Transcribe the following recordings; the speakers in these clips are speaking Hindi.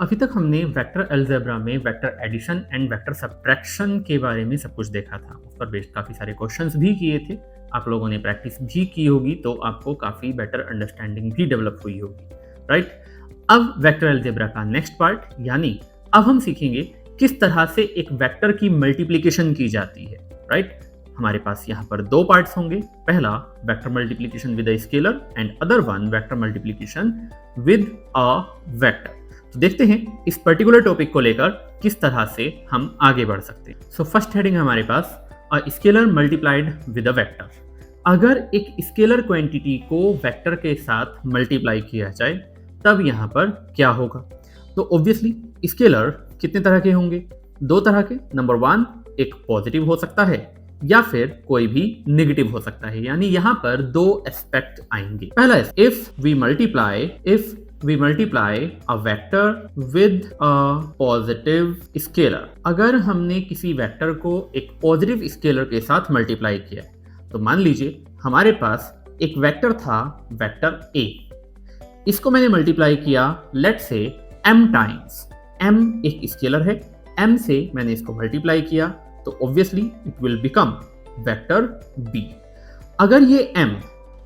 अभी तक हमने वेक्टर अलजेब्रा में vector addition and vector subtraction के बारे में सब कुछ देखा था। उस पर बेस्ड काफ़ी सारे क्वेश्चंस भी किए थे। आप लोगों ने प्रैक्टिस भी की होगी तो आपको काफ़ी बेटर अंडरस्टैंडिंग भी डेवलप हुई होगी, राइट? अब वेक्टर अलजेब्रा का नेक्स्ट पार्ट यानी अब हम सीखेंगे किस तरह से एक वेक्टर की मल्टीप्लिकेशन की जाती है, राइट? हमारे पास यहाँ पर दो पार्ट्स होंगे। पहला vector multiplication with a scalar and other one vector multiplication with a vector. तो देखते हैं इस पर्टिकुलर टॉपिक को लेकर किस तरह से हम आगे बढ़ सकते हैं। सो फर्स्ट हेडिंग है हमारे पास a scalar multiplied with a vector. अगर एक स्केलर क्वांटिटी को वेक्टर के साथ मल्टीप्लाई किया जाए तब यहाँ पर क्या होगा? तो ऑब्वियसली स्केलर कितने तरह के होंगे? दो तरह के। नंबर वन, एक पॉजिटिव हो सकता है या फिर कोई भी नेगेटिव हो सकता है, यानी यहाँ पर दो एस्पेक्ट आएंगे। पहला if we multiply a vector with a positive scalar. अगर हमने किसी वेक्टर को एक पॉजिटिव स्केलर के साथ मल्टीप्लाई किया, तो मान लीजिए हमारे पास एक वेक्टर था, वेक्टर ए। इसको मैंने मल्टीप्लाई किया let's say m times. m एक स्केलर है, m से मैंने इसको मल्टीप्लाई किया तो obviously it will become vector b। अगर ये m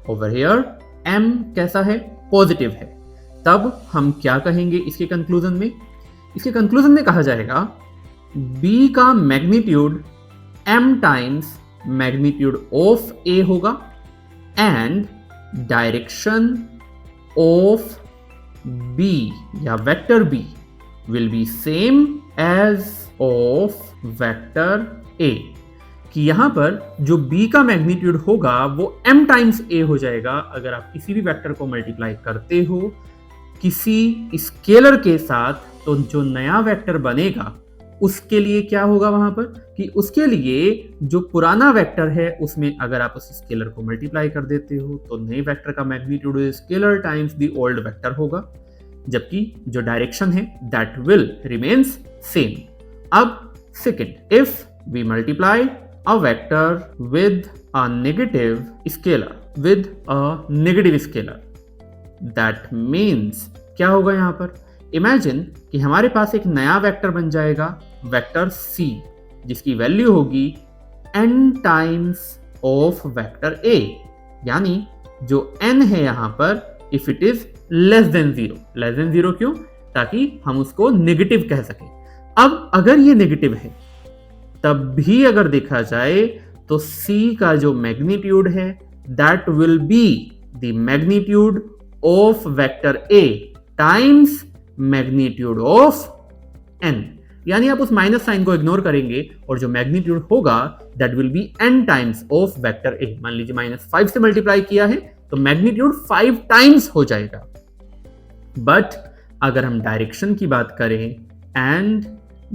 ओवर हियर m कैसा है? पॉजिटिव है। तब हम क्या कहेंगे इसके कंक्लूजन में? इसके कंक्लूजन में कहा जाएगा b का magnitude m times magnitude of a होगा एंड डायरेक्शन ऑफ b या vector b will be same as of vector a। कि यहां पर जो b का मैग्नीट्यूड होगा वो m टाइम्स a हो जाएगा। अगर आप किसी भी वेक्टर को मल्टीप्लाई करते हो किसी स्केलर के साथ तो जो नया वेक्टर बनेगा उसके लिए क्या होगा वहां पर कि उसके लिए जो पुराना वेक्टर है उसमें अगर आप उस स्केलर को मल्टीप्लाई कर देते हो तो नए वेक्टर का magnitude scalar times the old vector होगा, जबकि जो डायरेक्शन है दैट विल रिमेन्स सेम। अब second, if we multiply a vector with a negative scalar that means क्या होगा यहाँ पर? इमेजिन कि हमारे पास एक नया वेक्टर बन जाएगा, वेक्टर c, जिसकी वैल्यू होगी n times of vector a। यानी जो n है यहाँ पर if it is less than zero क्यों? ताकि हम उसको नेगेटिव कह सकें। अब अगर ये नेगेटिव है तब भी अगर देखा जाए तो c का जो मैग्नीट्यूड है that will be the magnitude of vector a times magnitude of n। यानी आप उस माइनस साइन को इग्नोर करेंगे और जो मैग्नीट्यूड होगा that will B n times of vector a। मान लीजिए -5 से मल्टीप्लाई किया है तो मैग्नीट्यूड 5 टाइम्स हो जाएगा। बट अगर हम डायरेक्शन की बात करें and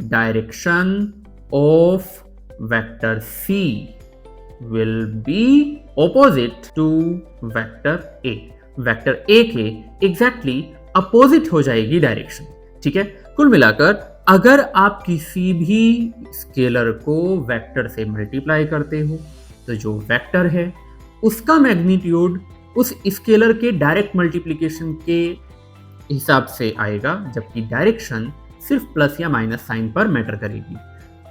direction of vector c will be opposite to vector a। Vector a के एग्जैक्टली अपोजिट हो जाएगी डायरेक्शन। ठीक है, कुल मिलाकर अगर आप किसी भी स्केलर को वेक्टर से मल्टीप्लाई करते हो तो जो वेक्टर है उसका मैग्नीट्यूड उस स्केलर के डायरेक्ट मल्टीप्लिकेशन के हिसाब से आएगा, जबकि डायरेक्शन सिर्फ प्लस या माइनस साइन पर मैटर करेगी।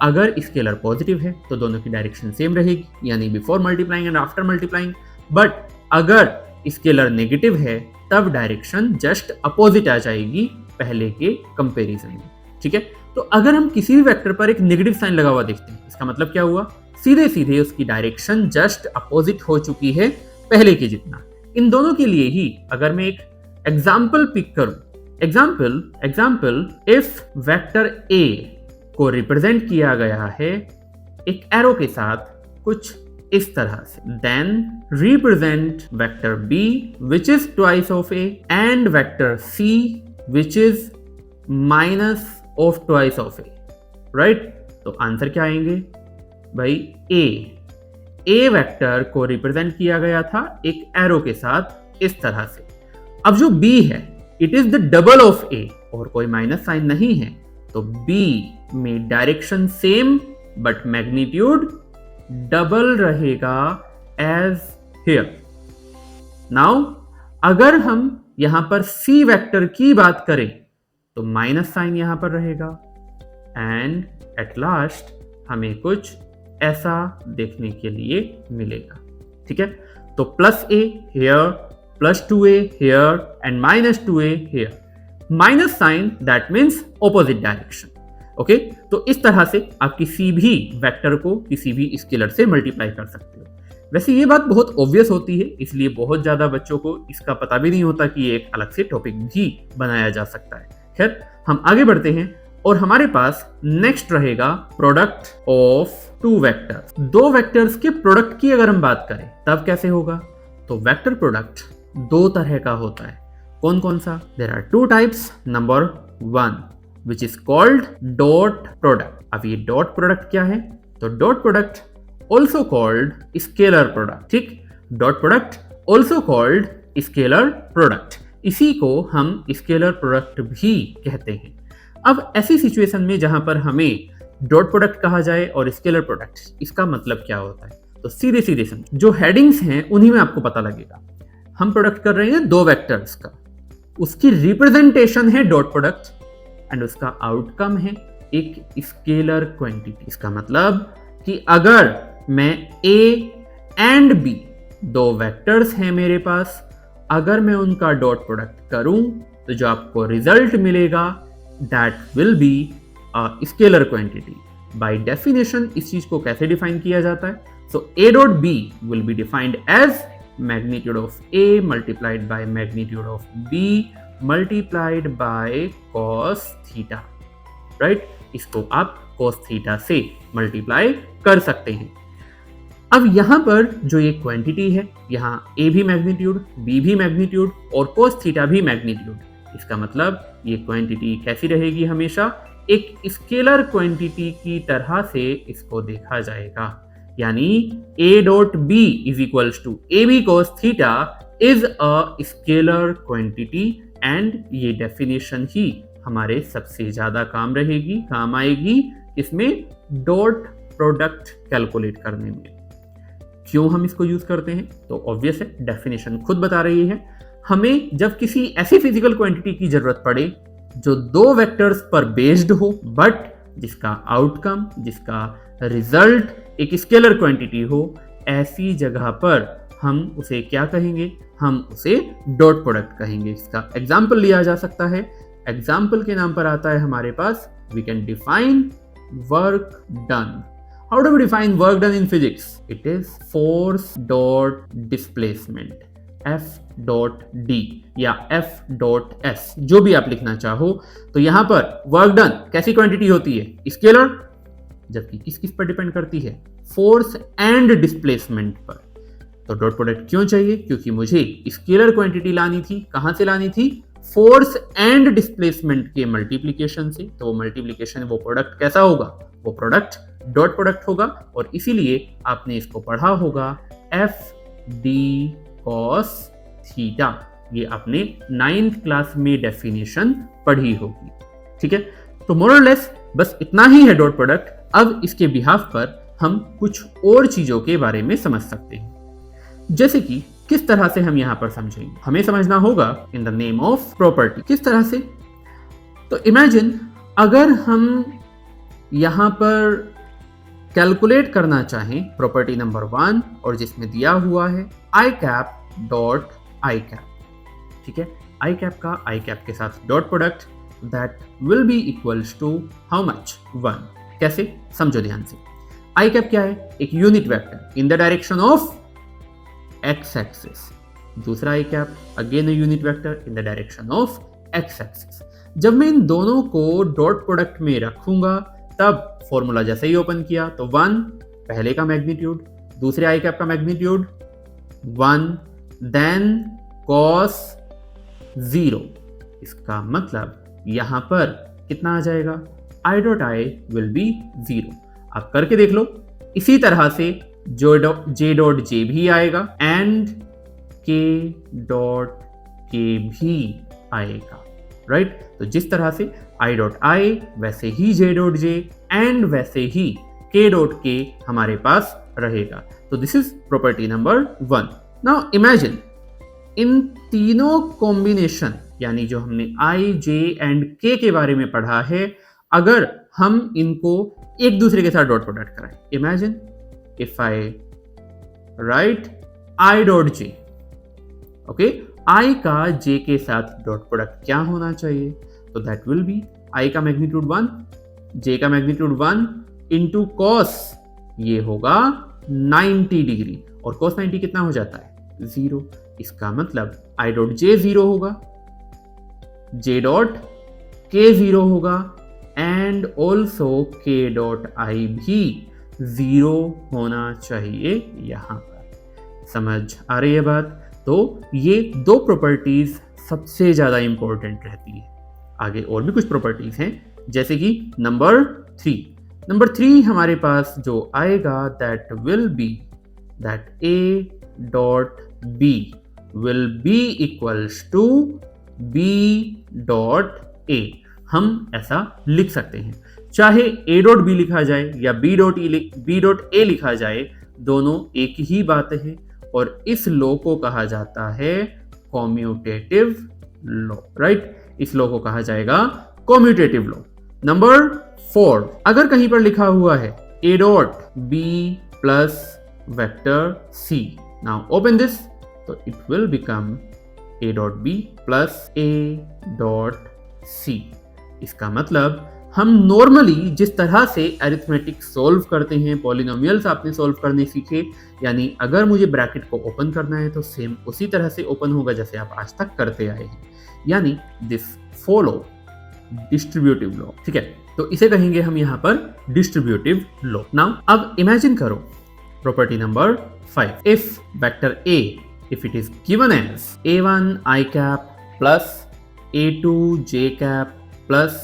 अगर स्केलर पॉजिटिव है तो दोनों की डायरेक्शन सेम रहेगी, यानी before multiplying and after multiplying. But अगर स्केलर नेगेटिव है तब डायरेक्शन जस्ट अपोजिट आ जाएगी पहले के कंपैरिजन में। ठीक है, तो अगर हम किसी भी वेक्टर पर एक नेगेटिव साइन लगा हुआ देखते हैं, इसका मतलब क्या हुआ? सीधे सीधे उसकी डायरेक्शन जस्ट अपोजिट हो चुकी है पहले के जितना। इन दोनों के लिए ही अगर मैं एक एग्जाम्पल पिक करूं, एग्जाम्पल इफ वेक्टर a को रिप्रेजेंट किया गया है एक एरो के साथ कुछ इस तरह से, then represent vector b which is twice of a and vector c which is minus of twice of a, right? तो आंसर क्या आएंगे भाई? a वेक्टर को रिप्रेजेंट किया गया था एक एरो के साथ इस तरह से। अब जो b है it is the double of a और कोई माइनस साइन नहीं है, तो b में direction same but magnitude double रहेगा एज हियर। नाउ अगर हम यहां पर c वेक्टर की बात करें तो माइनस साइन यहां पर रहेगा एंड एट लास्ट हमें कुछ ऐसा देखने के लिए मिलेगा। ठीक है, तो plus a here, plus 2a here and minus 2a here. Minus sign that means opposite direction. Okay, तो इस तरह से आप किसी भी वेक्टर को किसी भी स्केलर से मल्टीप्लाई कर सकते हो। वैसे ये बात बहुत ऑब्वियस होती है, इसलिए बहुत ज्यादा बच्चों को इसका पता भी नहीं होता कि ये एक अलग से टॉपिक भी बनाया जा सकता है। खैर, हम आगे बढ़ते हैं और हमारे पास नेक्स्ट रहेगा प्रोडक्ट ऑफ टू वेक्टर्स। दो वेक्टर्स के प्रोडक्ट की अगर हम बात करें तब कैसे होगा, तो वेक्टर प्रोडक्ट दो तरह का होता है। कौन कौन सा? There are two types. Number 1 which is called dot product. अब ये डॉट प्रोडक्ट क्या है? तो dot product also called scalar product. ठीक, dot product also called scalar product, इसी को हम स्केलर प्रोडक्ट भी कहते हैं। अब ऐसी सिचुएशन में जहां पर हमें डॉट प्रोडक्ट कहा जाए और स्केलर प्रोडक्ट, इसका मतलब क्या होता है? तो सीधे सीधे समझ, जो हेडिंग्स हैं उन्हीं में आपको पता लगेगा। हम प्रोडक्ट कर रहे हैं दो वेक्टर्स का, उसकी रिप्रेजेंटेशन है डॉट प्रोडक्ट एंड उसका आउटकम है एक स्केलर क्वांटिटी। इसका मतलब कि अगर मैं A एंड B दो वेक्टर्स हैं मेरे पास, अगर मैं उनका डॉट प्रोडक्ट करूं तो जो आपको रिजल्ट मिलेगा that will be a scalar quantity. By definition इस चीज को कैसे डिफाइन किया जाता है? So A dot B will be defined as magnitude of A multiplied by magnitude of B multiplied by cos theta, right? इसको आप cos theta से मल्टीप्लाई कर सकते हैं। अब यहां पर जो ये क्वांटिटी है, यहां A भी मैग्नीट्यूड, B भी मैग्नीट्यूड और cos theta भी मैग्नीट्यूड। इसका मतलब ये क्वांटिटी कैसी रहेगी? हमेशा एक स्केलर क्वांटिटी की तरह से इसको देखा जाएगा। यानी A dot B is equals to AB cos theta is a scalar quantity and ये डेफिनेशन ही हमारे सबसे ज्यादा काम आएगी इसमें डॉट प्रोडक्ट कैलकुलेट करने में। क्यों हम इसको यूज करते हैं? तो ऑब्वियस है, डेफिनेशन खुद बता रही है। हमें जब किसी ऐसी फिजिकल क्वांटिटी की जरूरत पड़े जो दो वेक्टर्स पर बेस्ड हो बट जिसका आउटकम, जिसका रिजल्ट एक स्केलर क्वांटिटी हो, ऐसी जगह पर हम उसे क्या कहेंगे? हम उसे डॉट प्रोडक्ट कहेंगे। इसका एग्जाम्पल लिया जा सकता है। एग्जाम्पल के नाम पर आता है हमारे पास we can define work done. How do we define work done in physics? It is force dot displacement, F dot D या F डॉट एस, जो भी आप लिखना चाहो। तो यहां पर वर्क डन कैसी क्वांटिटी होती है? स्केलर, जबकि किस किस पर डिपेंड करती है? फोर्स एंड डिस्प्लेसमेंट पर। तो डॉट प्रोडक्ट क्यों चाहिए? क्योंकि मुझे स्केलर क्वांटिटी लानी थी। कहां से लानी थी? फोर्स एंड डिस्प्लेसमेंट के मल्टीप्लीकेशन से। तो वो मल्टीप्लीकेशन, वो प्रोडक्ट कैसा होगा? वो प्रोडक्ट डॉट प्रोडक्ट होगा और इसीलिए आपने इसको पढ़ा होगा F D cos थीटा। ये आपने 9th क्लास में डेफिनेशन पढ़ी होगी। ठीक है, तो मोर और लेस बस इतना ही है डॉट प्रोडक्ट। अब इसके बिहाफ पर हम कुछ और चीजों के बारे में समझ सकते हैं, जैसे कि किस तरह से हम यहां पर समझेंगे। हमें समझना होगा in the name of property. किस तरह से? तो इमेजिन अगर हम यहां पर कैलकुलेट करना चाहें प्रॉपर्टी नंबर 1 और जिसमें दिया हुआ है i cap dot i cap. ठीक है, आई कैप का आई कैप के साथ dot product that will be equals to how much? 1। कैसे? समझो ध्यान से। आई कैप क्या है? एक unit vector in the direction of X axis. दूसरा I cap again a unit vector in the direction of X axis. जब मैं इन दोनों को डॉट प्रोडक्ट में रखूंगा तब फॉर्मूला जैसे ही ओपन किया तो 1 पहले का मैग्नीट्यूड, दूसरे आई कैप का मैग्नीट्यूड 1, देन cos 0। इसका मतलब यहां पर कितना आ जाएगा? I dot I will be 0। आप करके देख लो। इसी तरह से J डॉट J भी आएगा एंड K डॉट K भी आएगा, राइट? तो जिस तरह से I डॉट आई वैसे ही J डॉट J एंड वैसे ही K डॉट K हमारे पास रहेगा। तो this is property number 1। Now imagine in तीनों कॉम्बिनेशन यानी जो हमने आई, जे एंड के के बारे में पढ़ा है, अगर हम इनको एक दूसरे के साथ डॉट प्रोडक्ट कराएं, imagine if I write I dot J, okay, I का जे के साथ डॉट प्रोडक्ट क्या होना चाहिए? तो दैट विल बी आई का मैग्नीट्यूड 1, जे का मैग्नीट्यूड 1 इंटू कॉस, ये होगा 90 डिग्री, और कॉस 90 कितना हो जाता है? 0। इसका मतलब आई डॉट जे 0 होगा, जे डॉट के 0 होगा, एंड ऑल्सो के डॉट आई भी 0 होना चाहिए यहां पर। समझ आ रही है बात? तो ये दो प्रॉपर्टीज सबसे ज्यादा इंपॉर्टेंट रहती है। आगे और भी कुछ प्रॉपर्टीज हैं, जैसे कि नंबर 3 हमारे पास जो आएगा that will be that a dot b will be equals to b dot a. हम ऐसा लिख सकते हैं, चाहे ए डॉट बी लिखा जाए या बी डॉट ए लिखा जाए, दोनों एक ही बात है, और इस लॉ को कहा जाता है कॉम्यूटेटिव लॉ, राइट? इस लॉ को कहा जाएगा कॉम्यूटेटिव लॉ। नंबर 4, अगर कहीं पर लिखा हुआ है A dot B plus vector C, now open this, तो it will become A dot B plus A dot C. इसका मतलब हम नॉर्मली जिस तरह से अरिथमेटिक सॉल्व करते हैं, पॉलिनोमियल्स आपने सॉल्व करने सीखे, यानी अगर मुझे ब्रैकेट को ओपन करना है तो सेम उसी तरह से ओपन होगा जैसे आप आज तक करते आए हैं, यानी दिस फॉलो डिस्ट्रीब्यूटिव लॉ, ठीक है? तो इसे कहेंगे हम यहां पर डिस्ट्रीब्यूटिव लॉ। नाउ अब इमेजिन करो property number 5, if vector A, if it is given as a1 I cap plus a2 j cap plus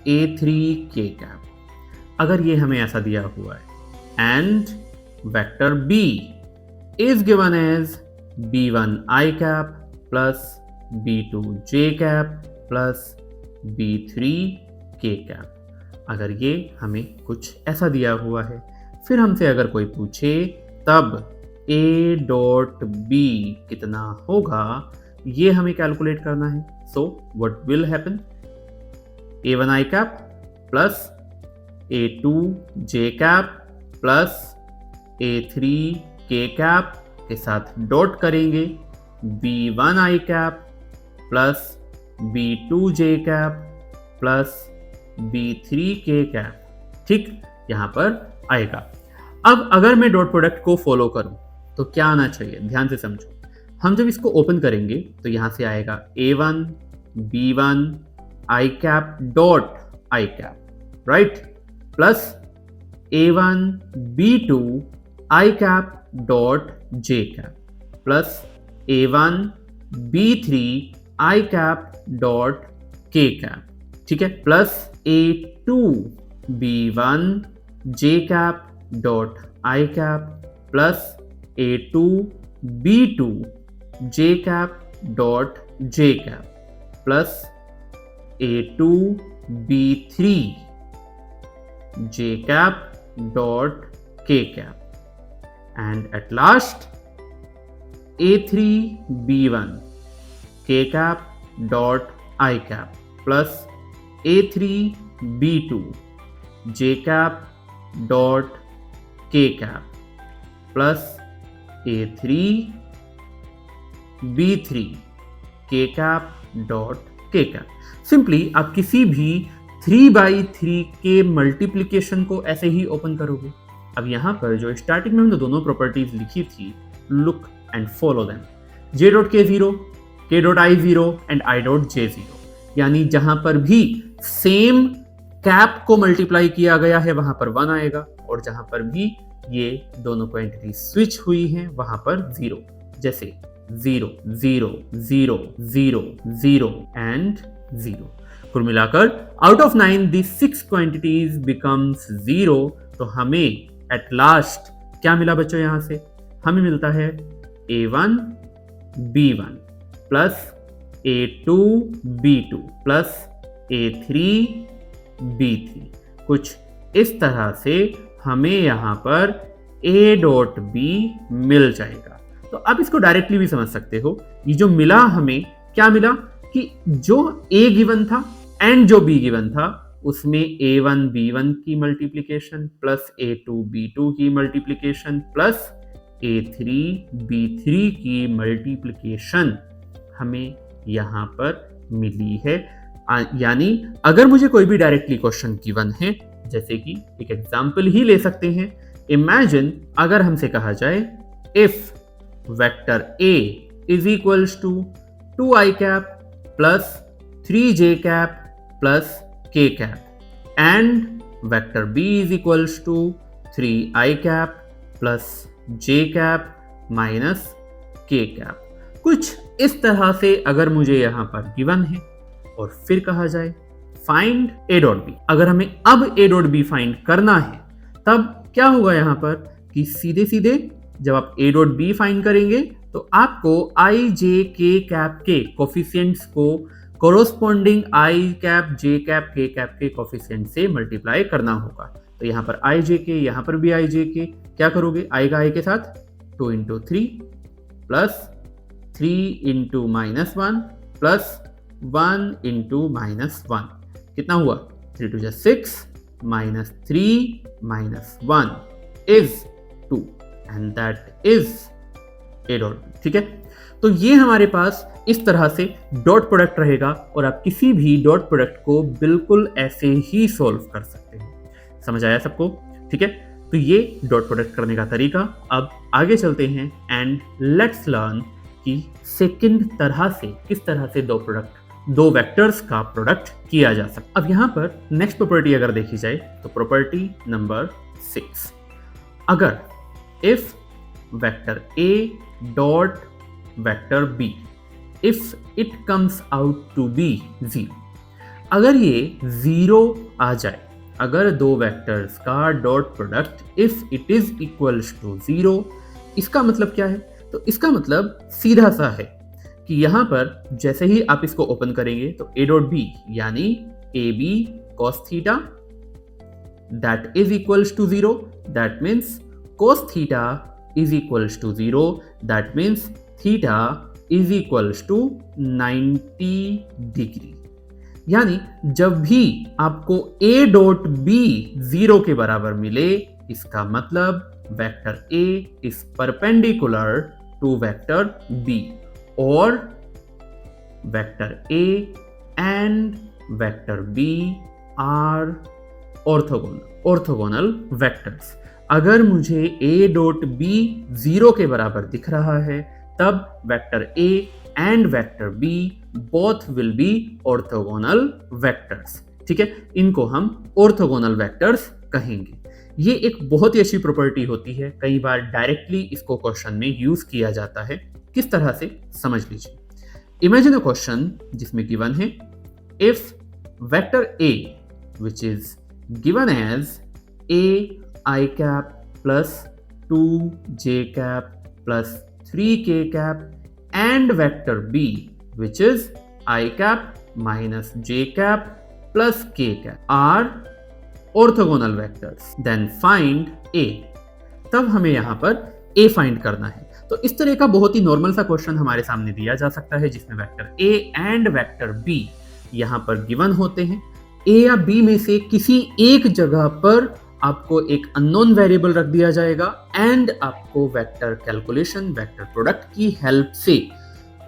a3 k cap, अगर ये हमें ऐसा दिया हुआ है, and vector b is given as b1 I cap plus b2 j cap plus b3 k cap, अगर ये हमें कुछ ऐसा दिया हुआ है, फिर हमसे अगर कोई पूछे तब ए डॉट बी कितना होगा, ये हमें कैलकुलेट करना है। So what will happen, a1 I cap plus a2 j cap plus a3 k cap के साथ डॉट करेंगे b1 I cap plus b2 j cap plus b3 k cap, ठीक, यहां पर आएगा। अब अगर मैं डॉट प्रोडक्ट को फॉलो करूं तो क्या आना चाहिए? ध्यान से समझो। हम जब इसको ओपन करेंगे तो यहां से आएगा a1 b1 I cap dot I cap, right, plus a1 b2 I cap dot j cap plus a1 b3 I cap dot k cap, ठीक है, plus a2 b1 j cap dot I cap plus a2 b2 j cap dot j cap plus a2 b3 j cap dot k cap, and at last a3 b1 k cap dot I cap plus a3 b2 j cap dot k cap plus a3 b3 k cap dot k cap। Simply आप किसी भी 3/3 के मल्टीप्लिकेशन को ऐसे ही ओपन करोगे। अब यहां पर जो स्टार्टिंग में हमने दोनों प्रॉपर्टीज लिखी थी, look and follow them, j dot k 0, k dot i 0 and i dot j 0, यानी जहां पर भी सेम कैप को मल्टीप्लाई किया गया है वहां पर 1 आएगा, और जहां पर भी ये दोनों क्वांटिटी स्विच हुई हैं वहां पर 0, जैसे 0 0 0 0 0 एंड 0। कुल मिलाकर out of 9 the 6 quantities becomes 0। तो हमें एट लास्ट क्या मिला बच्चों? यहां से हमें मिलता है a1 b1 plus a2 b2 plus a3 b3। कुछ इस तरह से हमें यहां पर a डॉट b मिल जाएगा। तो आप इसको डायरेक्टली भी समझ सकते हो। ये जो मिला हमें, क्या मिला कि जो A गिवन था एंड जो B गिवन था उसमें A1 B1 की मल्टीप्लिकेशन प्लस A2 B2 की मल्टीप्लिकेशन प्लस A3 B3 की मल्टीप्लिकेशन हमें यहाँ पर मिली है। यानी अगर मुझे कोई भी डायरेक्टली क्वेश्चन गिवन है, जैसे कि एक एग्जांपल ही ले सकते हैं, इमेजिन अगर हमसे कहा जाए if vector A is equals to 2i cap plus 3j cap plus k cap and vector B is equals to 3i cap plus j cap minus k cap, कुछ इस तरह से अगर मुझे यहां पर गिवन है और फिर कहा जाए फाइंड a डॉट बी, अगर हमें अब a डॉट बी फाइंड करना है तब क्या होगा यहां पर कि सीधे सीधे जब आप a डॉट बी फाइंड करेंगे तो आपको i j k कैप के कोफिशिएंट्स को corresponding i cap j cap k cap के कोफिशिएंट से मल्टीप्लाई करना होगा। तो यहाँ पर i j k, यहाँ पर भी i j k, क्या करोगे i का i के साथ 2 into 3 plus 3 into minus 1 plus 1 into minus 1, कितना हुआ 3 two 6 minus 3 minus 1 is 2 and that is a dot B. ठीक है, तो ये हमारे पास इस तरह से डॉट प्रोडक्ट रहेगा और आप किसी भी डॉट प्रोडक्ट को बिल्कुल ऐसे ही सॉल्व कर सकते हैं। समझ आया सबको? ठीक है, तो ये डॉट प्रोडक्ट करने का तरीका। अब आगे चलते हैं एंड लेट्स लर्न कि सेकंड तरह से किस तरह से दो वेक्टर्स का प्रोडक्ट किया जा सकता। अब यहाँ पर नेक्स्ट प्रॉपर्टी अगर देखी जाए तो प्रॉपर्टी नंबर 6, अगर if vector A dot vector B if it comes out to be 0, अगर ये 0 आ जाए, अगर दो वेक्टर्स का dot product if it is equals to 0, इसका मतलब क्या है? तो इसका मतलब सीधा सा है कि यहां पर जैसे ही आप इसको ओपन करेंगे तो a डॉट बी यानी AB cos theta that is equals to 0, that means cos theta is equals to 0, that means theta is equals to 90 degree. यानी जब भी आपको a डॉट बी 0 के बराबर मिले, इसका मतलब vector A is perpendicular to vector B और vector A and vector B are orthogonal vectors. अगर मुझे A डॉट B 0 के बराबर दिख रहा है तब vector A and vector B both will be orthogonal vectors. ठीक है, इनको हम ऑर्थोगोनल वेक्टर्स कहेंगे। ये एक बहुत ही अच्छी प्रॉपर्टी होती है, कई बार डायरेक्टली इसको क्वेश्चन में यूज किया जाता है। किस तरह से समझ लीजिए, इमेजिन अ क्वेश्चन जिसमें गिवन है if vector A which is given as a I cap plus 2j cap plus 3k cap and vector B which is I cap minus j cap plus k cap are orthogonal vectors, then find A। तब हमें यहां पर A फाइंड करना है। तो इस तरह का बहुत ही नॉर्मल सा क्वेश्चन हमारे सामने दिया जा सकता है जिसमें vector A and vector B यहां पर गिवन होते हैं। A या B में से किसी एक जगह पर आपको एक अननोन वेरिएबल रख दिया जाएगा एंड आपको वेक्टर कैलकुलेशन, वेक्टर प्रोडक्ट की हेल्प से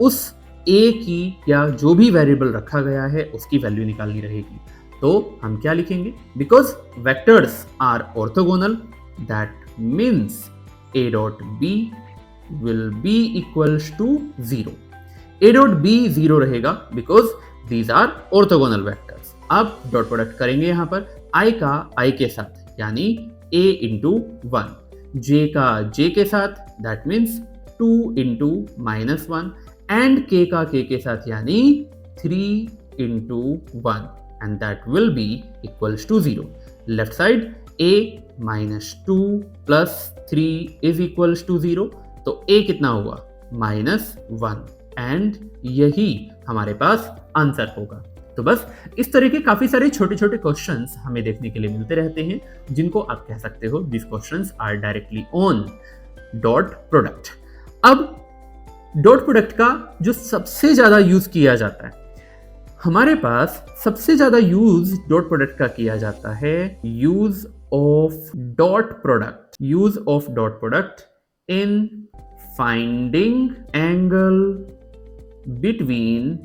उस A की या जो भी वेरिएबल रखा गया है उसकी वैल्यू निकालनी रहेगी। तो हम क्या लिखेंगे? Because vectors are orthogonal that means A dot B will be equals to 0. A dot B 0 रहेगा because these are orthogonal vectors। अब डॉट प्रोडक्ट करेंगे यहाँ पर I का I के साथ यानी A इंटू 1, J का J के साथ that means 2 into minus 1 and K का K के साथ यानी 3 into 1 and that will be equals to 0। Left side A minus 2 plus 3 is equals to 0, तो A कितना हुआ? माइनस 1 एंड यही हमारे पास आंसर होगा। तो बस इस तरह के काफी सारे छोटे छोटे क्वेश्चंस हमें देखने के लिए मिलते रहते हैं जिनको आप कह सकते हो this questions are directly on dot product. अब डॉट प्रोडक्ट का जो सबसे ज्यादा यूज किया जाता है हमारे पास सबसे ज्यादा यूज डॉट प्रोडक्ट का किया जाता है use of dot product in finding angle between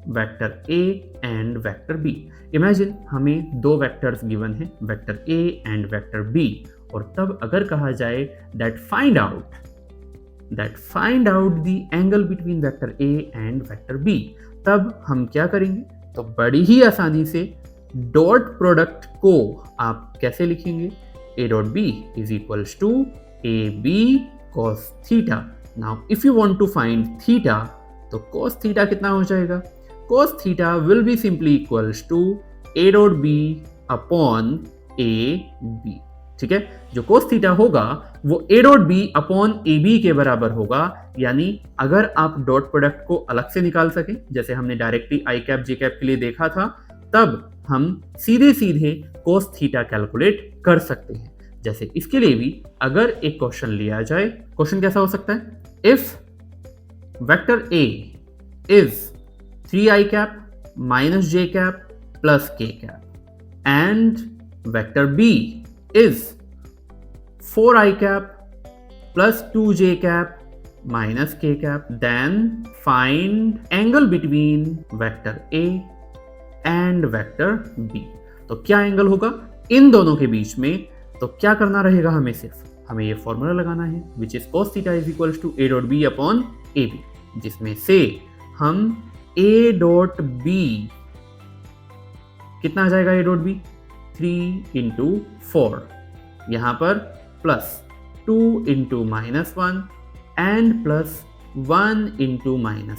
vector A and vector B. Imagine हमें दो वेक्टर्स गिवन हैं, vector A and vector B, और तब अगर कहा जाए that find out the angle between vector A and vector B, तब हम क्या करेंगे? तो बड़ी ही आसानी से डॉट प्रोडक्ट को आप कैसे लिखेंगे? a dot b is equals to ab cos theta. Now if you want to find theta, तो cos theta कितना हो जाएगा? cos theta will be simply equals to a dot b upon ab. ठीक है, जो cos थीटा होगा वो a dot b upon ab के बराबर होगा। यानी अगर आप डॉट प्रोडक्ट को अलग से निकाल सकें, जैसे हमने directly i cap j cap के लिए देखा था, तब हम सीधे cos थीटा कैलकुलेट कर सकते हैं। जैसे इसके लिए भी अगर एक क्वेश्चन लिया जाए, क्वेश्चन कैसा हो सकता है? If vector a is 3i cap minus j cap plus k cap and vector b is 4i cap plus 2j cap minus k cap, then find angle between vector A and vector B. तो क्या एंगल होगा इन दोनों के बीच में? तो क्या करना रहेगा? हमें ये फॉर्मूला लगाना है which is cos theta is equals to a dot b upon ab, जिसमें से हम a dot b कितना आ जाएगा? a dot b 3 into 4, यहां पर plus 2 into -1 and plus 1 into -1,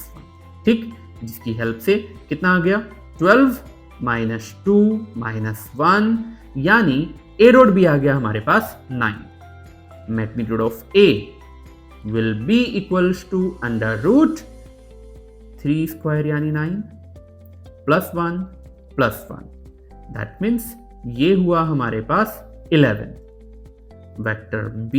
ठीक, जिसकी हेल्प से कितना आ गया? 12 minus 2 minus 1, यानी a डॉट b आ गया हमारे पास 9। Magnitude of a will be equals to under root 3 square यानी 9 प्लस 1 प्लस 1, दैट मीन्स ये हुआ हमारे पास 11। Vector b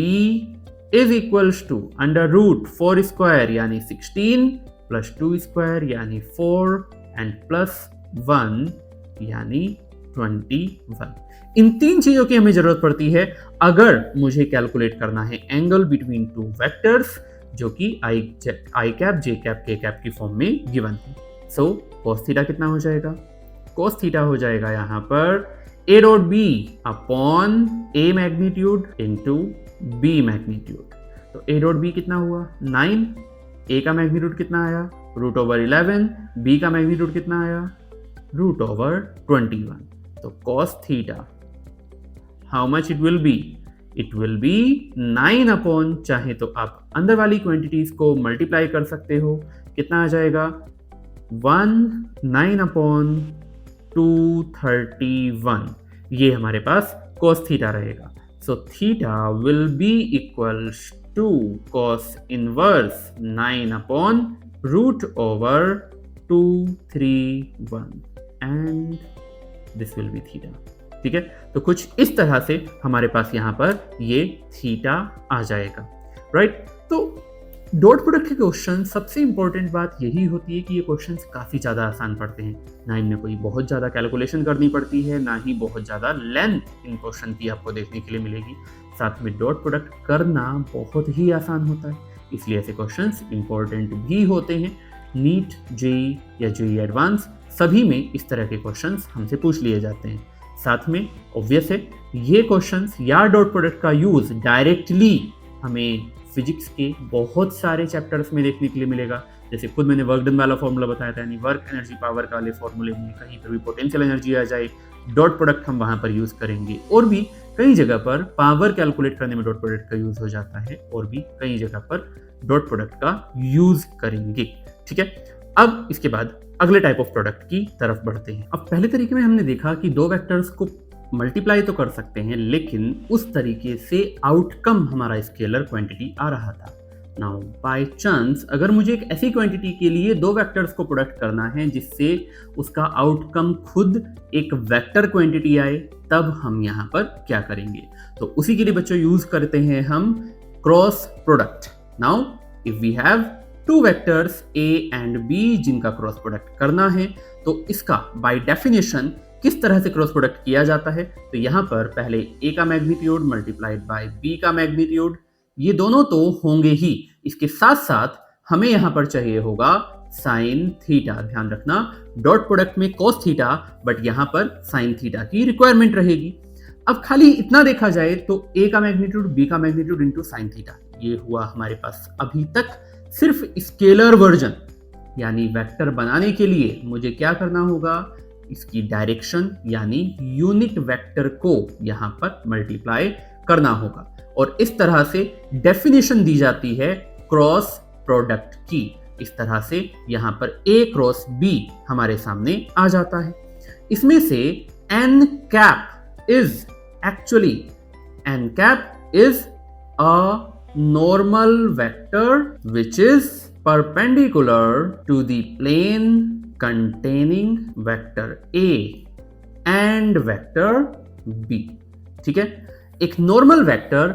is equals to under root 4 square यानी 16 प्लस 2 स्क्वायर यानी 4 एंड प्लस 1 यानी 21। इन तीन चीजों की हमें जरूरत पड़ती है अगर मुझे कैलकुलेट करना है एंगल बिटवीन टू वेक्टर्स जो कि आई कैप जे कैप के कैप की फॉर्म में गिवन है। सो cos थीटा कितना हो जाएगा? cos थीटा हो जाएगा यहाँ पर a dot b upon a magnitude into b magnitude. तो a डॉट b कितना हुआ? 9, a का मैग्नीट्यूड कितना आया? रूट ओवर 11, b का मैग्नीट्यूड कितना आया? Root over 21। तो cos theta how much it will be? It will be 9 upon, चाहे तो आप अंदर वाली क्वांटिटीज को मल्टीप्लाई कर सकते हो, कितना आ जाएगा? 9 अपॉन 231, ये हमारे पास cos थीटा रहेगा। So theta will be equals to cos inverse 9 upon root over 231 and this will be theta. ठीक है, तो कुछ इस तरह से हमारे पास यहाँ पर ये थीटा आ जाएगा, राइट। तो डॉट प्रोडक्ट के क्वेश्चन सबसे इंपॉर्टेंट बात यही होती है कि ये क्वेश्चंस काफ़ी ज़्यादा आसान पड़ते हैं, ना इनमें कोई बहुत ज़्यादा कैलकुलेशन करनी पड़ती है, ना ही बहुत ज़्यादा लेंथ इन क्वेश्चन की आपको देखने के लिए मिलेगी। साथ में डॉट प्रोडक्ट करना बहुत ही आसान होता है, इसलिए ऐसे क्वेश्चंस इंपॉर्टेंट भी होते हैं। नीट, जेईई या जेईई एडवांस सभी में इस तरह के क्वेश्चंस हमसे पूछ लिए जाते हैं। साथ में ऑब्वियस है ये क्वेश्चंस या डॉट प्रोडक्ट का यूज़ डायरेक्टली हमें फिजिक्स के बहुत सारे चैप्टर्स में देखने के लिए मिलेगा। जैसे खुद मैंने वर्क डन वाला फॉर्मूला बताया था, यानी वर्क एनर्जी पावर वाले फॉर्मूले में कहीं पर भी पोटेंशियल एनर्जी आ जाए, डॉट प्रोडक्ट हम वहाँ पर यूज़ करेंगे। और भी कई जगह पर पावर कैलकुलेट करने में डॉट प्रोडक्ट का यूज़ हो जाता है, और भी कई जगह पर डॉट प्रोडक्ट का यूज़ करेंगे। ठीक है, अब इसके बाद अगले टाइप ऑफ प्रोडक्ट की तरफ बढ़ते हैं। अब पहले तरीके में हमने देखा कि दो वेक्टर्स को मल्टीप्लाई तो कर सकते हैं, लेकिन उस तरीके से आउटकम हमारा स्केलर क्वांटिटी आ रहा था। नाउ बाय चांस अगर मुझे एक ऐसी क्वांटिटी के लिए दो वेक्टर्स को प्रोडक्ट करना है जिससे उसका आउटकम खुद एक वेक्टर क्वांटिटी आए, तब हम यहाँ पर क्या करेंगे? तो उसी के लिए बच्चों यूज करते हैं हम cross product. Now if we have two vectors A and B जिनका क्रॉस प्रोडक्ट करना है, तो इसका बाय डेफिनेशन किस तरह से क्रॉस प्रोडक्ट किया जाता है? तो यहाँ पर पहले ए का मैग्नीट्यूड मल्टीप्लाइड बाय बी का मैग्नीट्यूड, ये दोनों तो होंगे ही, इसके साथ साथ हमें यहाँ पर चाहिए होगा साइन थीटा। ध्यान रखना डॉट प्रोडक्ट में कॉस थीटा, बट यहाँ पर साइन थीटा की रिक्वायरमेंट रहेगी। अब खाली इतना देखा जाए तो ए का मैग्नीट्यूड बी का मैग्नीट्यूड इंटू साइन थीटा, ये हुआ हमारे पास अभी तक सिर्फ स्केलर वर्जन। यानी वेक्टर बनाने के लिए मुझे क्या करना होगा, इसकी डायरेक्शन यानी यूनिट वेक्टर को यहां पर मल्टीप्लाई करना होगा, और इस तरह से डेफिनेशन दी जाती है क्रॉस प्रोडक्ट की। इस तरह से यहां पर ए क्रॉस बी हमारे सामने आ जाता है। इसमें से N cap is actually a normal vector which is perpendicular to the plane containing vector A and vector B। ठीक है, एक नॉर्मल वेक्टर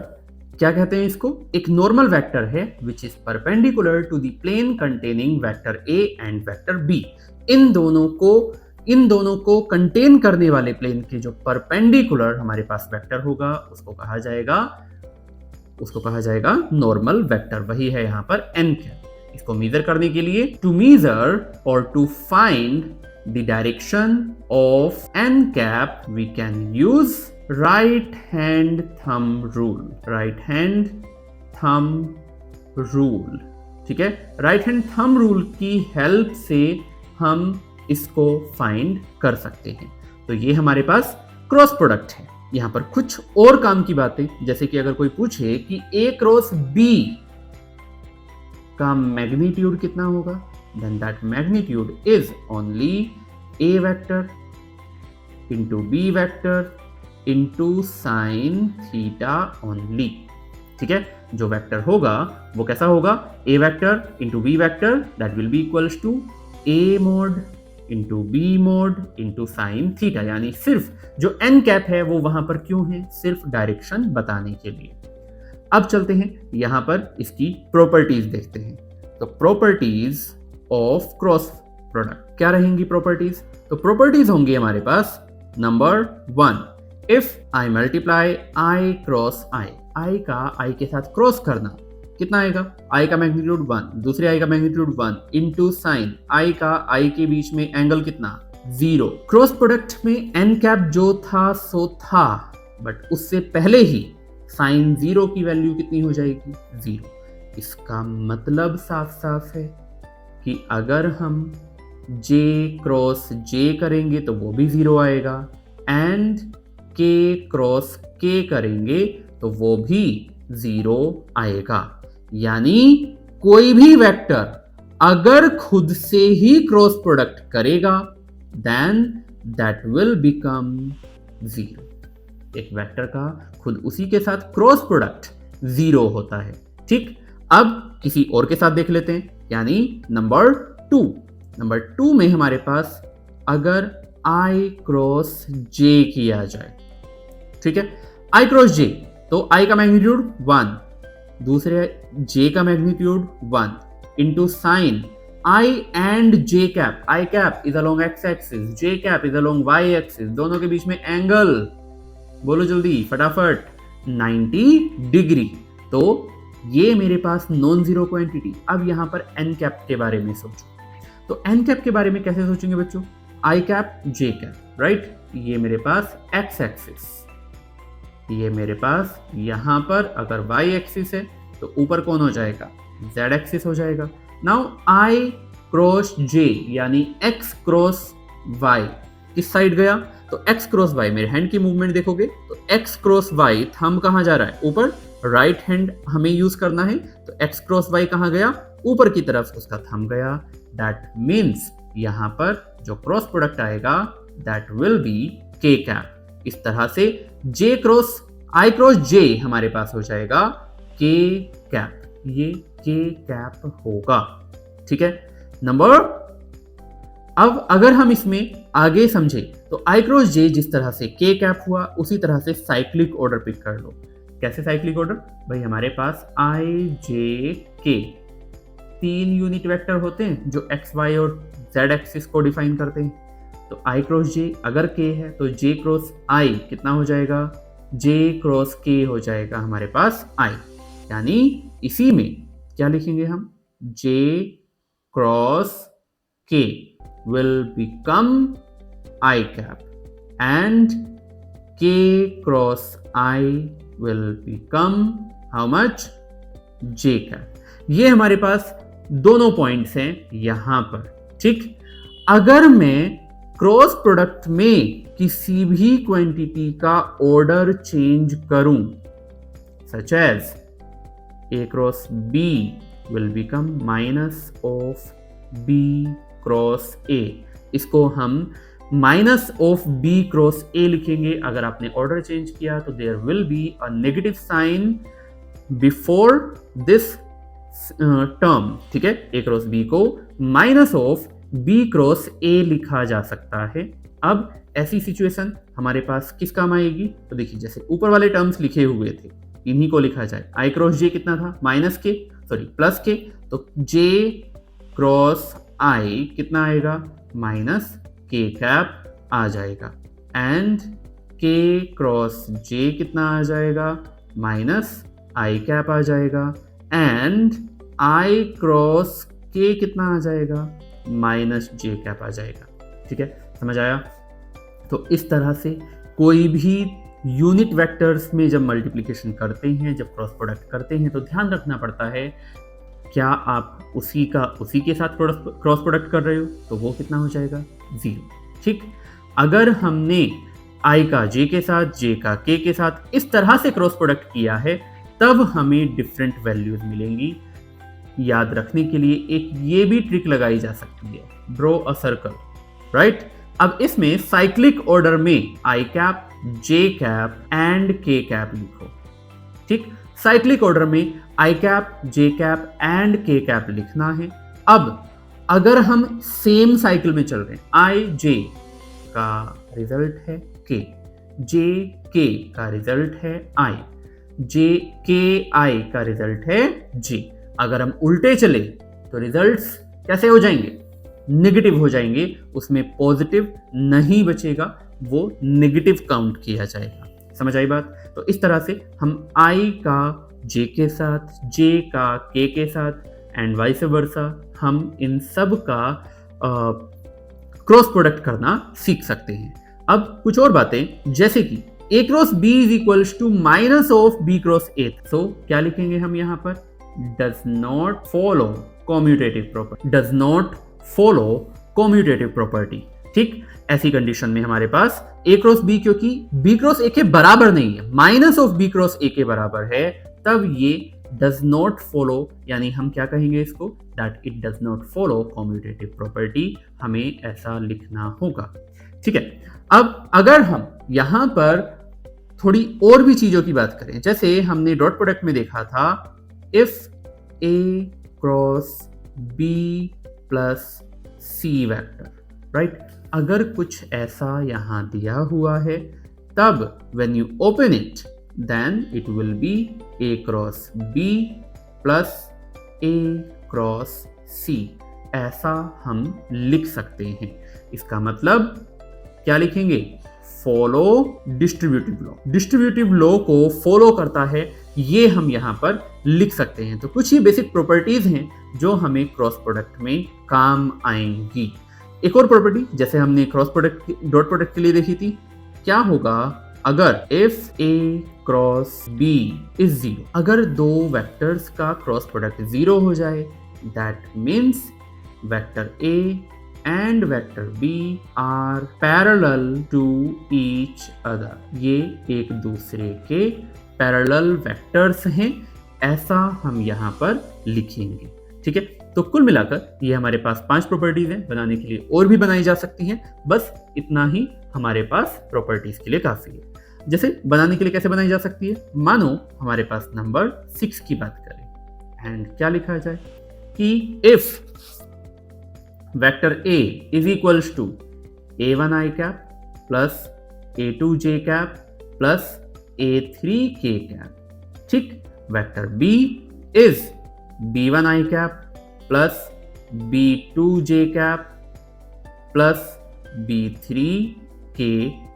क्या कहते हैं इसको? एक नॉर्मल वेक्टर है which is perpendicular to the plane containing vector A and vector B। इन दोनों को कंटेन करने वाले प्लेन के जो परपेंडिकुलर हमारे पास वेक्टर होगा उसको कहा जाएगा नॉर्मल वेक्टर। वही है यहाँ पर n कैप। इसको मेजर करने के लिए टू मेजर और to find the direction of N cap we can use right hand thumb rule. ठीक है, राइट हैंड थंब रूल की हेल्प से हम इसको फाइंड कर सकते हैं। तो ये हमारे पास क्रॉस प्रोडक्ट है। यहां पर कुछ और काम की बातें, जैसे कि अगर कोई पूछे कि ए क्रॉस बी का मैग्नीट्यूड कितना होगा, then that magnitude is only A vector into B vector into sine theta only. ठीक है, जो वेक्टर होगा वो कैसा होगा, A vector into B vector, that will be equals to A mod into B mod into sine theta. यानी सिर्फ जो एन कैप है वो वहां पर क्यों है, सिर्फ डायरेक्शन बताने के लिए। अब चलते हैं यहां पर इसकी प्रॉपर्टीज देखते हैं। तो प्रॉपर्टीज ऑफ क्रॉस प्रोडक्ट क्या रहेंगी प्रॉपर्टीज? तो प्रॉपर्टीज होंगी हमारे पास number 1, if I multiply I cross I का आई के साथ क्रॉस करना कितना आएगा, आई का मैग्नीट्यूड 1, दूसरे आई का मैग्नीट्यूड 1 इंटू साइन आई का आई के बीच में एंगल कितना 0। क्रॉस प्रोडक्ट में एन कैप जो था सो था, बट उससे पहले ही साइन 0 की वैल्यू कितनी हो जाएगी 0। इसका मतलब साफ साफ है कि अगर हम j क्रॉस j करेंगे तो वो भी 0 आएगा, एंड k क्रॉस k करेंगे तो वो भी 0 आएगा। यानी कोई भी वेक्टर अगर खुद से ही क्रॉस प्रोडक्ट करेगा देन दैट विल बिकम 0। एक वेक्टर का खुद उसी के साथ क्रॉस प्रोडक्ट 0 होता है। ठीक, अब किसी और के साथ देख लेते हैं, यानी नंबर 2 में हमारे पास अगर i क्रॉस j किया जाए, ठीक है, i क्रॉस j, तो i का मैग्नीट्यूड 1, दूसरे j का magnitude 1 into sine i and j cap, i cap is along x axis, j cap is along y axis, दोनों के बीच में एंगल, बोलो जल्दी फटाफट, 90 डिग्री। तो ये मेरे पास नॉन जीरो क्वांटिटी। अब यहां पर n कैप के बारे में सोचो, तो n कैप के बारे में कैसे सोचेंगे बच्चों, i cap j cap, right. ये मेरे पास x एक्सिस, ये मेरे पास यहां पर अगर y एक्सिस है तो ऊपर कौन हो जाएगा, z एक्सिस हो जाएगा। नाउ i क्रॉस j यानी x क्रॉस y किस साइड गया, तो x क्रॉस y, मेरे हैंड की मूवमेंट देखोगे तो x क्रॉस y, थंब कहां जा रहा है ऊपर, राइट हैंड हमें यूज करना है, तो x क्रॉस y कहां गया, ऊपर की तरफ उसका थंब गया। दैट मीन्स यहां पर जो क्रॉस प्रोडक्ट आएगा that will B k cap. इस तरह से j cross i cross j हमारे पास हो जाएगा k कैप, ये k कैप होगा। ठीक है, नंबर, अब अगर हम इसमें आगे समझे तो i क्रॉस j जिस तरह से k कैप हुआ उसी तरह से साइक्लिक ऑर्डर पिक कर लो। कैसे साइक्लिक ऑर्डर, भाई हमारे पास i j k, 3 unit vector होते हैं जो एक्स वाई और जेड एक्सिस को डिफाइन करते हैं। तो आई क्रॉस जे अगर के है तो जे क्रॉस आई कितना हो जाएगा, जे क्रॉस के हो जाएगा हमारे पास आई, यानी इसी में क्या लिखेंगे हम, जे क्रॉस के will become I cap and K cross I will become how much, J cap। ये हमारे पास दोनों पॉइंट्स हैं यहां पर, ठीक। अगर मैं क्रॉस प्रोडक्ट में किसी भी क्वांटिटी का ऑर्डर चेंज करूं, such as A cross B will become minus of B cross A, इसको हम minus of B cross A लिखेंगे। अगर आपने ऑर्डर चेंज किया तो there will be a negative sign before this term, ठीक है। ए क्रॉस बी को minus of B cross A लिखा जा सकता है। अब ऐसी सिचुएशन हमारे पास किस काम आएगी, तो देखिए जैसे ऊपर वाले टर्म्स लिखे हुए थे इन्हीं को लिखा जाए। आई क्रॉस जे कितना था, माइनस के, सॉरी प्लस के, तो जे क्रॉस आई कितना आएगा, माइनस के कैप आ जाएगा, एंड के क्रॉस जे कितना आ जाएगा, माइनस आई कैप आ जाएगा, एंड आई क्रॉस के कितना आ जाएगा, माइनस जे कैप आ जाएगा, ठीक है। समझ आया। तो इस तरह से कोई भी यूनिट वेक्टर्स में जब मल्टीप्लिकेशन करते हैं, जब क्रॉस प्रोडक्ट करते हैं, तो ध्यान रखना पड़ता है क्या आप उसी के साथ क्रॉस प्रोडक्ट कर रहे हो तो वो कितना हो जाएगा, 0, ठीक। अगर हमने i का j के साथ, j का k के साथ इस तरह से क्रॉस प्रोडक्ट किया है तब हमें डिफरेंट वैल्यूज मिलेंगी। याद रखने के लिए एक ये भी ट्रिक लगाई जा सकती है, ड्रॉ अ सर्कल, राइट। अब इसमें साइक्लिक ऑर्डर में i cap, j cap and k cap लिखो, ठीक। साइक्लिक ऑर्डर में आई कैप, जे कैप एंड के कैप लिखना है। अब अगर हम सेम साइकिल में चल रहे हैं, आई जे का रिजल्ट है के, जे के का रिजल्ट है आई, जे के आई का रिजल्ट है जे। अगर हम उल्टे चले तो रिजल्ट्स कैसे हो जाएंगे, नेगेटिव हो जाएंगे, उसमें पॉजिटिव नहीं बचेगा, वो नेगेटिव काउंट किया जाएगा। समझ आई बात। तो इस तरह से हम i का j के साथ, j का k के साथ एंड वाइस वर्सा हम इन सब का क्रॉस प्रोडक्ट करना सीख सकते हैं। अब कुछ और बातें, जैसे कि a cross b is equals to minus of b cross a, so क्या लिखेंगे हम यहाँ पर, does not follow commutative property, does not follow commutative property, ठीक। ऐसी कंडीशन में हमारे पास a क्रॉस b, क्योंकि b क्रॉस a के बराबर नहीं है, minus of b cross a के बराबर है, तब ये डज नॉट फॉलो, यानी हम क्या कहेंगे इसको, that it does not follow commutative property, हमें ऐसा लिखना होगा, ठीक है। अब अगर हम यहां पर थोड़ी और भी चीजों की बात करें, जैसे हमने डॉट प्रोडक्ट में देखा था, if a cross b plus c vector, right. अगर कुछ ऐसा यहां दिया हुआ है तब when you open it then it will be a cross b plus a cross c, ऐसा हम लिख सकते हैं। इसका मतलब क्या लिखेंगे, follow distributive law, distributive law को फॉलो करता है, ये हम यहाँ पर लिख सकते हैं। तो कुछ ही बेसिक प्रॉपर्टीज हैं जो हमें क्रॉस प्रोडक्ट में काम आएंगी। एक और प्रॉपर्टी जैसे हमने क्रॉस प्रोडक्ट डॉट प्रोडक्ट के लिए देखी थी, क्या होगा अगर if a cross b is 0, अगर दो वेक्टर्स का क्रॉस प्रोडक्ट 0 हो जाए, that means vector a and vector b are parallel to each other, ये एक दूसरे के पैरेलल वेक्टर्स हैं, ऐसा हम यहाँ पर लिखेंगे, ठीक है। तो कुल मिलाकर ये हमारे पास 5 प्रॉपर्टीज हैं, बनाने के लिए और भी बनाई जा सकती हैं, बस इतना ही हमारे पास प्रॉपर्टीज के लिए काफी है। जैसे बनाने के लिए कैसे बनाई जा सकती है, मानो हमारे पास नंबर 6 की बात करें, एंड क्या लिखा जाए कि if vector a is equals to a1 i cap plus a2 j cap plus a3 k cap, ठीक। Vector b is b1 i cap plus B2 J cap plus B3 K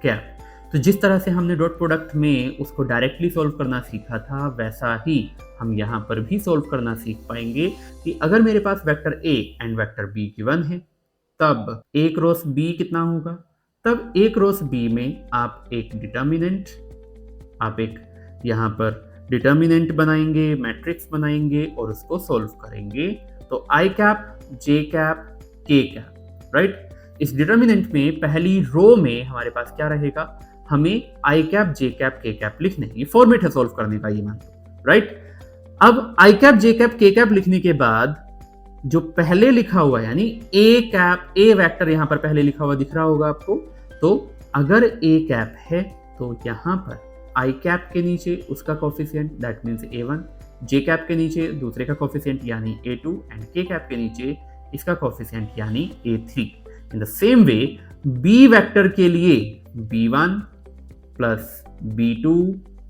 cap. तो जिस तरह से हमने डॉट प्रोडक्ट में उसको डायरेक्टली सॉल्व करना सीखा था, वैसा ही हम यहाँ पर भी सॉल्व करना सीख पाएंगे कि अगर मेरे पास vector A and vector B given है, तब A क्रॉस B कितना होगा? तब A क्रॉस B में आप एक यहाँ पर डिटर्मिनेंट बनाएंगे, मैट्रिक्स बनाएंगे और उसको सॉल्व करेंगे। तो I cap, J cap, K cap, right. इस डिटर्मिनेंट में पहली रो में हमारे पास क्या रहेगा? हमें I cap, J cap, K cap लिखने, ये फॉर्मेट है सॉल्व करने का, ये मान लो, राइट। अब I cap, J cap, K cap लिखने के बाद जो पहले लिखा हुआ है, यानी A कैप, A वेक्टर यहाँ पर पहले लिखा हुआ दिख रहा होगा आपको। तो अगर A कैप है तो यहाँ पर I कैप के नीचे उसका coefficient that means A1, J cap के नीचे दूसरे का कोफिशिएंट यानी A2 एंड K कैप के नीचे इसका कोफिशिएंट यानी A3। In the same way B vector के लिए B1 plus B2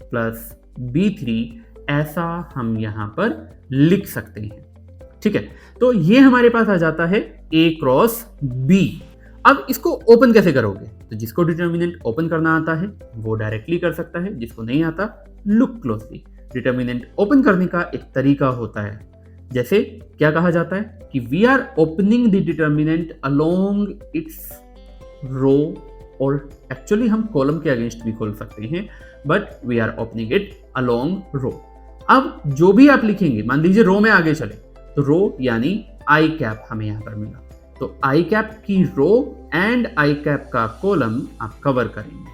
plus B3 ऐसा हम यहाँ पर लिख सकते हैं, ठीक है। तो ये हमारे पास आ जाता है A क्रॉस B। अब इसको ओपन कैसे करोगे? तो जिसको डिटर्मिनेंट ओपन करना आता है वो डायरेक्टली कर सकता है, जिसको नहीं आता लुक क्लोजली। डिटर्मिनेंट ओपन करने का एक तरीका होता है, जैसे क्या कहा जाता है कि we are opening the determinant along its row, और एक्चुअली हम कॉलम के अगेंस्ट भी खोल सकते हैं, but we are opening it along row. अब जो भी आप लिखेंगे, मान लीजिए रो में आगे चले तो रो यानी आई कैप हमें यहां पर मिला, तो आई कैप की रो एंड आई कैप का कॉलम आप कवर करेंगे,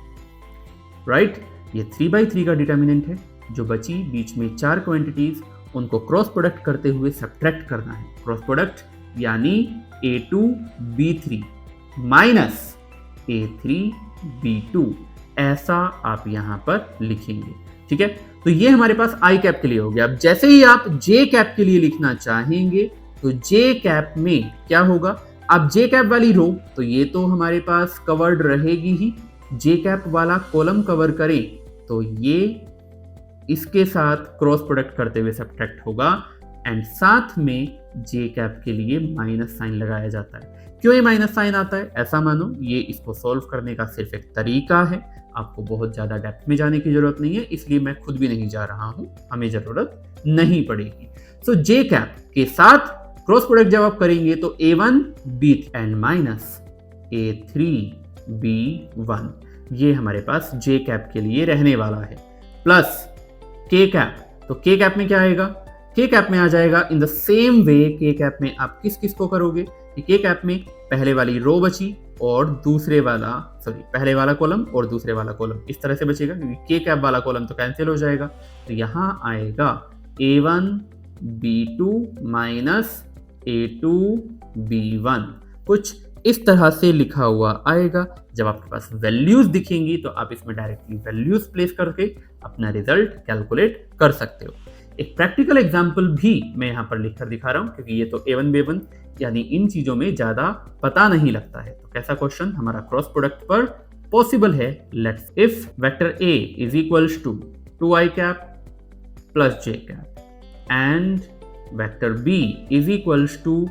राइट। ये 3/3 का डिटर्मिनेंट है। जो बची बीच में 4 क्वांटिटीज, उनको क्रॉस प्रोडक्ट करते हुए सब्ट्रैक्ट करना है। क्रॉस प्रोडक्ट यानी A2 B3 minus A3 B2, ऐसा आप यहां पर लिखेंगे, ठीक है। तो ये हमारे पास आई कैप के लिए हो गया। अब जैसे ही आप जे कैप के लिए लिखना चाहेंगे तो जे कैप में क्या होगा? अब जे कैप वाली रो तो ये तो हमारे पास कवर्ड रहेगी ही, जे कैप वाला कॉलम कवर करें तो ये इसके साथ क्रॉस प्रोडक्ट करते हुए सब्ट्रैक्ट होगा, एंड साथ में जे कैप के लिए माइनस साइन लगाया जाता है। क्यों ये माइनस साइन आता है? ऐसा मानो ये इसको सॉल्व करने का सिर्फ एक तरीका है, आपको बहुत ज्यादा डेप्थ में जाने की जरूरत नहीं है, इसलिए मैं खुद भी नहीं जा रहा हूं, हमें जरूरत नहीं पड़ेगी। सो जे कैप के साथ क्रॉस प्रोडक्ट जब आप करेंगे तो A1 B and minus A3 B1, ये हमारे पास जे कैप के लिए रहने वाला है, प्लस K कैप। तो K कैप में क्या आएगा? K कैप में आ जाएगा in the same way. K cap में आप किस किस को करोगे? K कैप में पहले वाली रो बची और पहले वाला कॉलम और दूसरे वाला कॉलम इस तरह से बचेगा, क्योंकि K कैप वाला कॉलम तो कैंसिल हो जाएगा। तो यहां आएगा A1 B2 minus A2 B1, कुछ इस तरह से लिखा हुआ आएगा। जब आपके पास वैल्यूज दिखेंगी तो आप इसमें डायरेक्टली वैल्यूज प्लेस करके अपना रिजल्ट कैलकुलेट कर सकते हो। एक प्रैक्टिकल एग्जांपल भी मैं यहाँ पर लिखकर दिखा रहा हूँ, क्योंकि ये तो A1 B1 यानी इन चीजों में ज्यादा पता नहीं लगता है। तो कैसा क्वेश्चन हमारा क्रॉस प्रोडक्ट पर पॉसिबल है? Let's if vector A is equals to 2i cap plus j cap and vector B is equals to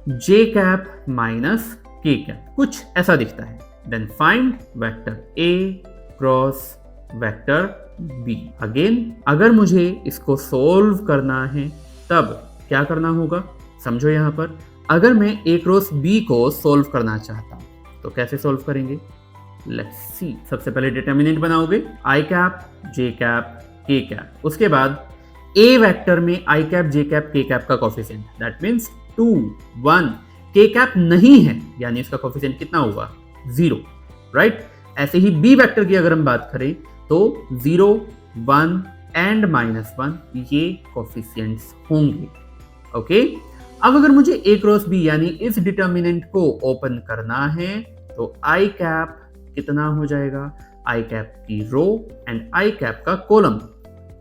j cap minus k cap, कुछ ऐसा दिखता है। Then find vector A cross vector B। Again अगर मुझे इसको सोल्व करना है तब क्या करना होगा? समझो यहाँ पर अगर मैं A क्रॉस B को सोल्व करना चाहता हूं तो कैसे सोल्व करेंगे? Let's see. सबसे पहले डिटर्मिनेंट बनाओगे I cap J cap K cap, उसके बाद A वेक्टर में I cap J cap K cap का coefficient, that means 2 1। K cap नहीं है यानी इसका कोफिशिएंट कितना होगा? 0, राइट। ऐसे ही B वेक्टर की अगर हम बात करें तो 0 1 एंड -1 ये कोफिशिएंट्स होंगे, ओके। अब अगर मुझे A क्रॉस B यानी इस डिटर्मिनेंट को ओपन करना है तो I कैप कितना हो जाएगा? I कैप की रो एंड I कैप का कॉलम,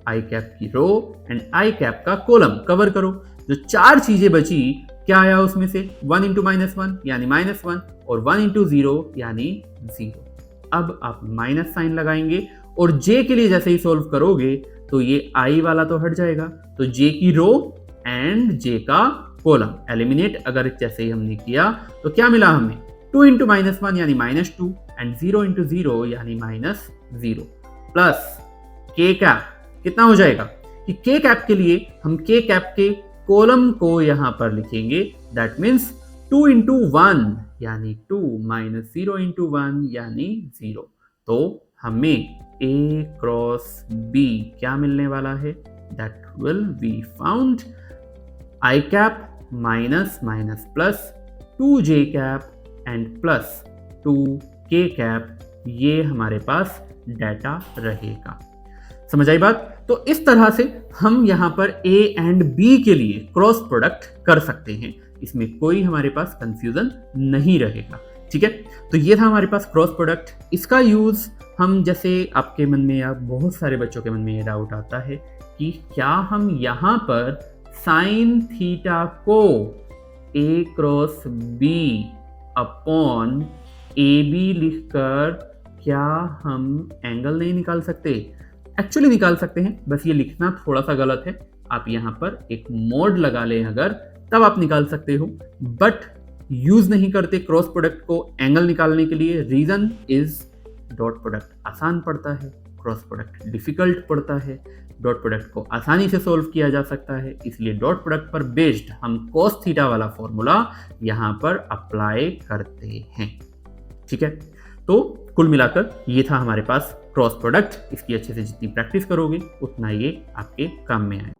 I कैप की रो एंड I कैप का कॉलम कवर करो। जो 4 चीजें बची, क्या आया उसमें से? 1 इंटू -1 यानी -1 और 1 इंटू 0 यानी 0। अब आप माइनस साइन लगाएंगे और J के लिए जैसे ही सोल्व करोगे तो ये I वाला तो हट जाएगा, तो J की रो एंड J का कॉलम एलिमिनेट अगर जैसे ही हमने किया तो क्या मिला हमें 2 इंटू -1 यानी -2 एंड 0 इंटू 0 यानी -0 प्लस के कैप कितना हो जाएगा कि के कैप के लिए हम के कैप के कॉलम को यहां पर लिखेंगे दैट मीन्स 2 इंटू 1 यानी 2 -0 इंटू 1 यानी 0। तो हमें A क्रॉस B क्या मिलने वाला है that will be found I cap minus minus plus 2J cap and plus 2K cap ये हमारे पास डाटा रहेगा। समझ आई बात? तो इस तरह से हम यहां पर A एंड B के लिए क्रॉस प्रोडक्ट कर सकते हैं, इसमें कोई हमारे पास कंफ्यूजन नहीं रहेगा। ठीक है, तो ये था हमारे पास क्रॉस प्रोडक्ट। इसका यूज हम जैसे आपके मन में या बहुत सारे बच्चों के मन में ये डाउट आता है कि क्या हम यहां पर साइन थीटा को A cross B upon AB लिखकर क्या हम एंगल नहीं निकाल सकते? एक्चुअली निकाल सकते हैं, बस ये लिखना थोड़ा सा गलत है। आप यहाँ पर एक मोड लगा लें अगर, तब आप निकाल सकते हो, बट यूज नहीं करते क्रॉस प्रोडक्ट को एंगल निकालने के लिए। रीजन इज डॉट प्रोडक्ट आसान पड़ता है, क्रॉस प्रोडक्ट डिफिकल्ट पड़ता है। डॉट प्रोडक्ट को आसानी से सोल्व किया जा सकता है, इसलिए डॉट प्रोडक्ट पर बेस्ड हम cos थीटा वाला फॉर्मूला यहाँ पर अप्लाई करते हैं। ठीक है, तो कुल मिलाकर ये था हमारे पास क्रॉस प्रोडक्ट। इसकी अच्छे से जितनी प्रैक्टिस करोगे उतना ये आपके काम में आए।